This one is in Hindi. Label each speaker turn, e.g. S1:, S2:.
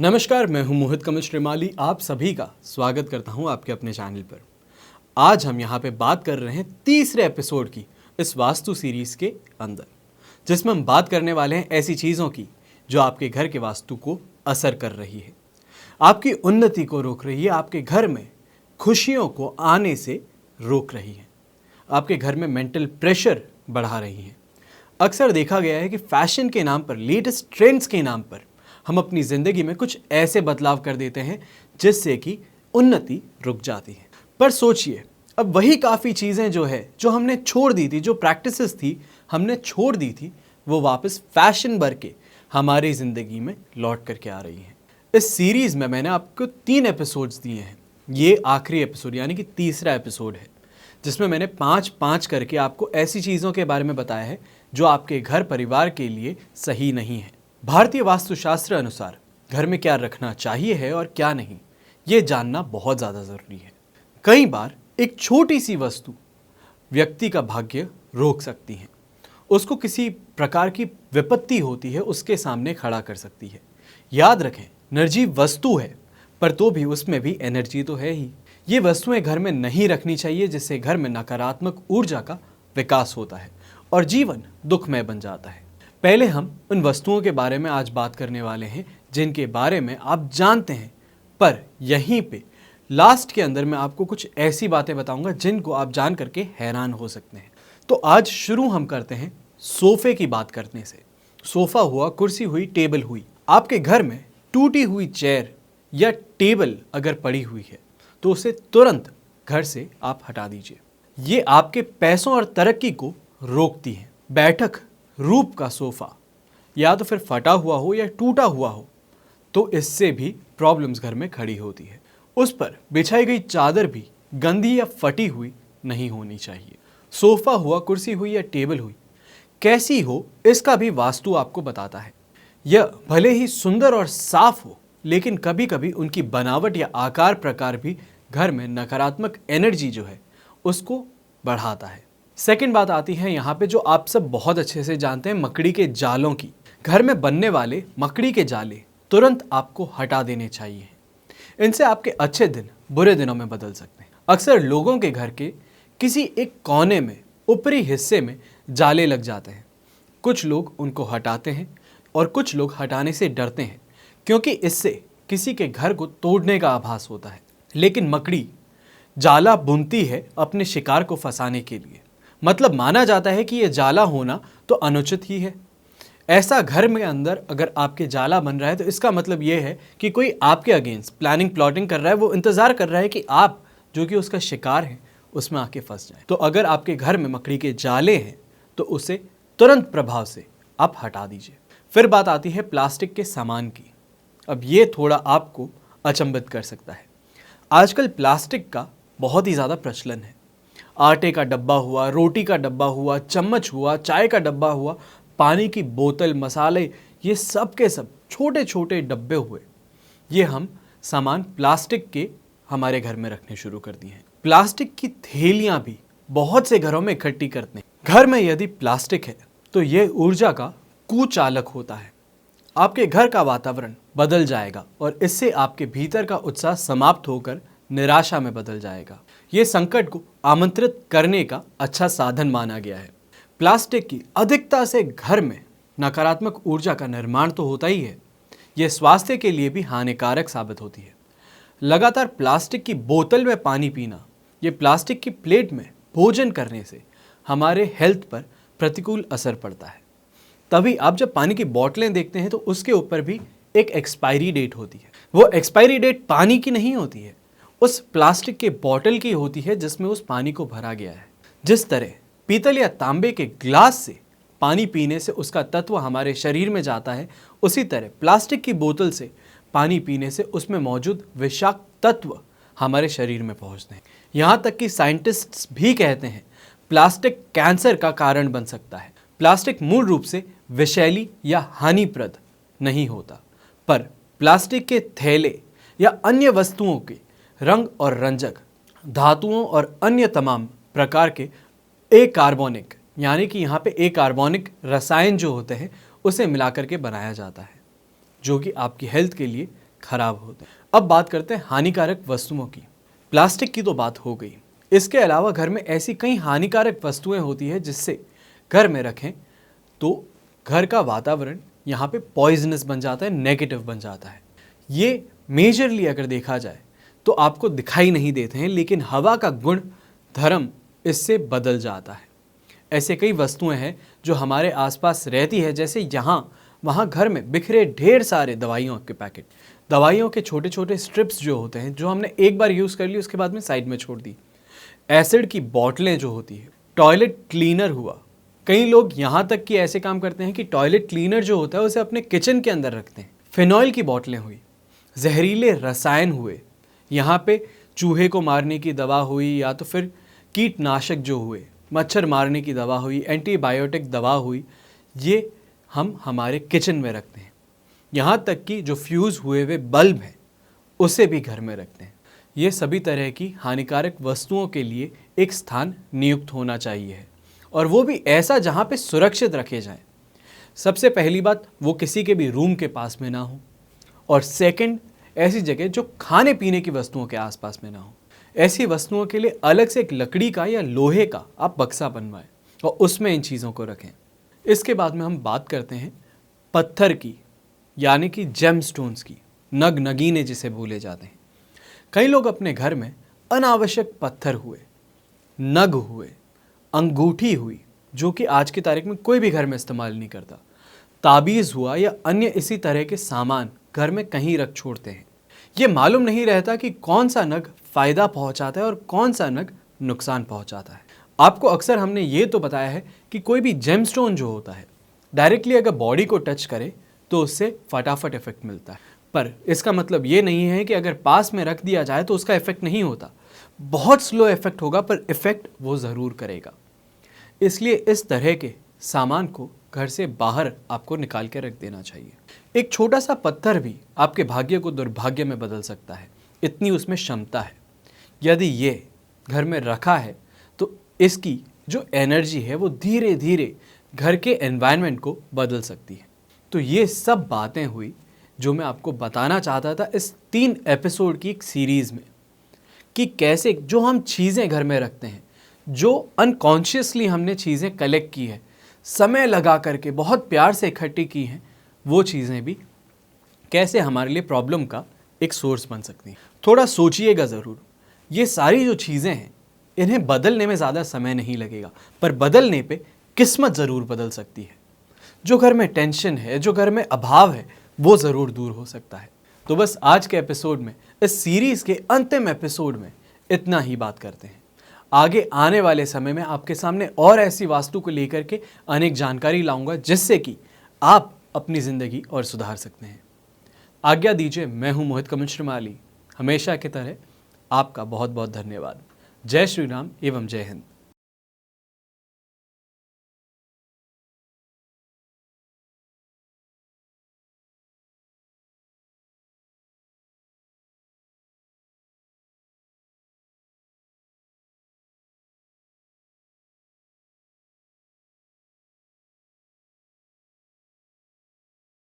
S1: नमस्कार, मैं हूं मोहित कमल श्रीमाली। आप सभी का स्वागत करता हूं आपके अपने चैनल पर। आज हम यहां पे बात कर रहे हैं तीसरे एपिसोड की इस वास्तु सीरीज के अंदर, जिसमें हम बात करने वाले हैं ऐसी चीज़ों की जो आपके घर के वास्तु को असर कर रही है, आपकी उन्नति को रोक रही है, आपके घर में खुशियों को आने से रोक रही है, आपके घर में मेंटल प्रेशर बढ़ा रही है। अक्सर देखा गया है कि फैशन के नाम पर, लेटेस्ट ट्रेंड्स के नाम पर हम अपनी ज़िंदगी में कुछ ऐसे बदलाव कर देते हैं जिससे कि उन्नति रुक जाती है। पर सोचिए, अब वही काफ़ी चीज़ें जो हमने छोड़ दी थी, जो प्रैक्टिसेस थी हमने छोड़ दी थी, वो वापस फैशन भर के हमारी ज़िंदगी में लौट करके आ रही हैं। इस सीरीज़ में मैंने आपको 3 एपिसोड्स दिए हैं। ये आखिरी एपिसोड यानी कि तीसरा एपिसोड है, जिसमें मैंने 5-5 करके आपको ऐसी चीज़ों के बारे में बताया है जो आपके घर परिवार के लिए सही नहीं है। भारतीय वास्तुशास्त्र अनुसार घर में क्या रखना चाहिए है और क्या नहीं, ये जानना बहुत ज़्यादा ज़रूरी है। कई बार एक छोटी सी वस्तु व्यक्ति का भाग्य रोक सकती है, उसको किसी प्रकार की विपत्ति होती है उसके सामने खड़ा कर सकती है। याद रखें, निर्जीव वस्तु है पर तो भी उसमें भी एनर्जी तो है ही। ये वस्तुएं घर में नहीं रखनी चाहिए, जिससे घर में नकारात्मक ऊर्जा का विकास होता है और जीवन दुखमय बन जाता है। पहले हम उन वस्तुओं के बारे में आज बात करने वाले हैं जिनके बारे में आप जानते हैं, पर यहीं पे लास्ट के अंदर मैं आपको कुछ ऐसी बातें बताऊंगा जिनको आप जान करके हैरान हो सकते हैं। तो आज शुरू हम करते हैं सोफे की बात करने से। सोफा हुआ, कुर्सी हुई, टेबल हुई। आपके घर में टूटी हुई चेयर या टेबल अगर पड़ी हुई है तो उसे तुरंत घर से आप हटा दीजिए। ये आपके पैसों और तरक्की को रोकती है। बैठक रूप का सोफा या तो फिर फटा हुआ हो या टूटा हुआ हो तो इससे भी प्रॉब्लम्स घर में खड़ी होती है। उस पर बिछाई गई चादर भी गंदी या फटी हुई नहीं होनी चाहिए। सोफा हुआ, कुर्सी हुई या टेबल हुई, कैसी हो इसका भी वास्तु आपको बताता है। यह भले ही सुंदर और साफ हो, लेकिन कभी कभी उनकी बनावट या आकार प्रकार भी घर में नकारात्मक एनर्जी जो है उसको बढ़ाता है। सेकंड बात आती है यहाँ पे, जो आप सब बहुत अच्छे से जानते हैं, मकड़ी के जालों की। घर में बनने वाले मकड़ी के जाले तुरंत आपको हटा देने चाहिए। इनसे आपके अच्छे दिन बुरे दिनों में बदल सकते हैं। अक्सर लोगों के घर के किसी एक कोने में, ऊपरी हिस्से में जाले लग जाते हैं। कुछ लोग उनको हटाते हैं और कुछ लोग हटाने से डरते हैं, क्योंकि इससे किसी के घर को तोड़ने का आभास होता है। लेकिन मकड़ी जाला बुनती है अपने शिकार को फंसाने के लिए। मतलब माना जाता है कि यह जाला होना तो अनुचित ही है। ऐसा घर में अंदर अगर आपके जाला बन रहा है तो इसका मतलब यह है कि कोई आपके अगेंस्ट प्लानिंग प्लॉटिंग कर रहा है। वो इंतज़ार कर रहा है कि आप जो कि उसका शिकार हैं उसमें आके फंस जाए। तो अगर आपके घर में मकड़ी के जाले हैं तो उसे तुरंत प्रभाव से आप हटा दीजिए। फिर बात आती है प्लास्टिक के सामान की। अब ये थोड़ा आपको अचंभित कर सकता है। आजकल प्लास्टिक का बहुत ही ज़्यादा प्रचलन है। आटे का डब्बा हुआ, रोटी का डब्बा हुआ, चम्मच हुआ, चाय का डब्बा हुआ, पानी की बोतल, मसाले, ये सब के सब छोटे छोटे डब्बे हुए, ये हम सामान प्लास्टिक के हमारे घर में रखने शुरू कर दिए हैं। प्लास्टिक की थैलियाँ भी बहुत से घरों में इकट्ठी करते हैं। घर में यदि प्लास्टिक है तो ये ऊर्जा का कुचालक होता है। आपके घर का वातावरण बदल जाएगा और इससे आपके भीतर का उत्साह समाप्त होकर निराशा में बदल जाएगा। ये संकट को आमंत्रित करने का अच्छा साधन माना गया है। प्लास्टिक की अधिकता से घर में नकारात्मक ऊर्जा का निर्माण तो होता ही है, यह स्वास्थ्य के लिए भी हानिकारक साबित होती है। लगातार प्लास्टिक की बोतल में पानी पीना, ये प्लास्टिक की प्लेट में भोजन करने से हमारे हेल्थ पर प्रतिकूल असर पड़ता है। तभी आप जब पानी की बोतलें देखते हैं तो उसके ऊपर भी एक एक्सपायरी डेट होती है। वो एक्सपायरी डेट पानी की नहीं होती है, उस प्लास्टिक के बोतल की होती है जिसमें उस पानी को भरा गया है। जिस तरह पीतल या तांबे के ग्लास से पानी पीने से उसका तत्व हमारे शरीर में जाता है, उसी तरह प्लास्टिक की बोतल से पानी पीने से उसमें मौजूद विषाक्त तत्व हमारे शरीर में पहुंचते हैं। यहाँ तक कि साइंटिस्ट्स भी कहते हैं प्लास्टिक कैंसर का कारण बन सकता है। प्लास्टिक मूल रूप से विषैली या हानिप्रद नहीं होता, पर प्लास्टिक के थैले या अन्य वस्तुओं के रंग और रंजक, धातुओं और अन्य तमाम प्रकार के अकार्बनिक, यानी कि यहाँ पे अकार्बनिक रसायन जो होते हैं उसे मिलाकर के बनाया जाता है, जो कि आपकी हेल्थ के लिए खराब होते हैं। अब बात करते हैं हानिकारक वस्तुओं की। प्लास्टिक की तो बात हो गई, इसके अलावा घर में ऐसी कई हानिकारक वस्तुएं होती है जिससे घर में रखें तो घर का वातावरण यहाँ पे पॉइजनस बन जाता है, नेगेटिव बन जाता है। ये मेजरली अगर देखा जाए तो आपको दिखाई नहीं देते हैं, लेकिन हवा का गुण धर्म इससे बदल जाता है। ऐसे कई वस्तुएं हैं जो हमारे आसपास रहती है, जैसे यहाँ वहाँ घर में बिखरे ढेर सारे दवाइयों के पैकेट, दवाइयों के छोटे छोटे स्ट्रिप्स जो होते हैं, जो हमने एक बार यूज़ कर ली उसके बाद में साइड में छोड़ दी, एसिड की बोतलें जो होती है, टॉयलेट क्लीनर हुआ। कई लोग यहाँ तक कि ऐसे काम करते हैं कि टॉयलेट क्लीनर जो होता है उसे अपने किचन के अंदर रखते हैं। फिनॉइल की बोतलें हुई, जहरीले रसायन हुए, यहाँ पे चूहे को मारने की दवा हुई, या तो फिर कीटनाशक जो हुए, मच्छर मारने की दवा हुई, एंटीबायोटिक दवा हुई, ये हम हमारे किचन में रखते हैं। यहाँ तक कि जो फ्यूज़ हुए हुए बल्ब हैं उसे भी घर में रखते हैं। ये सभी तरह की हानिकारक वस्तुओं के लिए एक स्थान नियुक्त होना चाहिए, और वो भी ऐसा जहाँ पे सुरक्षित रखे जाएं। सबसे पहली बात, वो किसी के भी रूम के पास में ना हो, और सेकंड, ऐसी जगह जो खाने पीने की वस्तुओं के आसपास में ना हो। ऐसी वस्तुओं के लिए अलग से एक लकड़ी का या लोहे का आप बक्सा बनवाएं और उसमें इन चीज़ों को रखें। इसके बाद में हम बात करते हैं पत्थर की, यानी कि जेम स्टोन्स की, नग नगीने जिसे बोले जाते हैं। कई लोग अपने घर में अनावश्यक पत्थर हुए, नग हुए, अंगूठी हुई, जो कि आज की तारीख में कोई भी घर में इस्तेमाल नहीं करता, ताबीज़ हुआ या अन्य इसी तरह के सामान घर में कहीं रख छोड़ते हैं। ये मालूम नहीं रहता कि कौन सा नग फ़ायदा पहुंचाता है और कौन सा नग नुकसान पहुंचाता है। आपको अक्सर हमने ये तो बताया है कि कोई भी जेमस्टोन जो होता है डायरेक्टली अगर बॉडी को टच करे तो उससे फटाफट इफेक्ट मिलता है, पर इसका मतलब ये नहीं है कि अगर पास में रख दिया जाए तो उसका इफेक्ट नहीं होता। बहुत स्लो इफेक्ट होगा, पर इफेक्ट वो ज़रूर करेगा। इसलिए इस तरह के सामान को घर से बाहर आपको निकाल के रख देना चाहिए। एक छोटा सा पत्थर भी आपके भाग्य को दुर्भाग्य में बदल सकता है, इतनी उसमें क्षमता है। यदि ये घर में रखा है तो इसकी जो एनर्जी है वो धीरे धीरे घर के एनवायरनमेंट को बदल सकती है। तो ये सब बातें हुई जो मैं आपको बताना चाहता था इस 3 एपिसोड की एक सीरीज़ में, कि कैसे जो हम चीज़ें घर में रखते हैं, जो अनकॉन्शियसली हमने चीज़ें कलेक्ट की है, समय लगा करके बहुत प्यार से इकट्ठी की हैं, वो चीज़ें भी कैसे हमारे लिए प्रॉब्लम का एक सोर्स बन सकती हैं। थोड़ा सोचिएगा ज़रूर। ये सारी जो चीज़ें हैं इन्हें बदलने में ज़्यादा समय नहीं लगेगा, पर बदलने पे किस्मत ज़रूर बदल सकती है। जो घर में टेंशन है, जो घर में अभाव है, वो ज़रूर दूर हो सकता है। तो बस आज के एपिसोड में, इस सीरीज़ के अंतिम एपिसोड में इतना ही बात करते हैं। आगे आने वाले समय में आपके सामने और ऐसी वास्तु को लेकर के अनेक जानकारी लाऊंगा, जिससे कि आप अपनी ज़िंदगी और सुधार सकते हैं। आज्ञा दीजिए, मैं हूं मोहित कमल श्रीमाली। हमेशा की तरह आपका बहुत बहुत धन्यवाद। जय श्री राम एवं जय हिंद।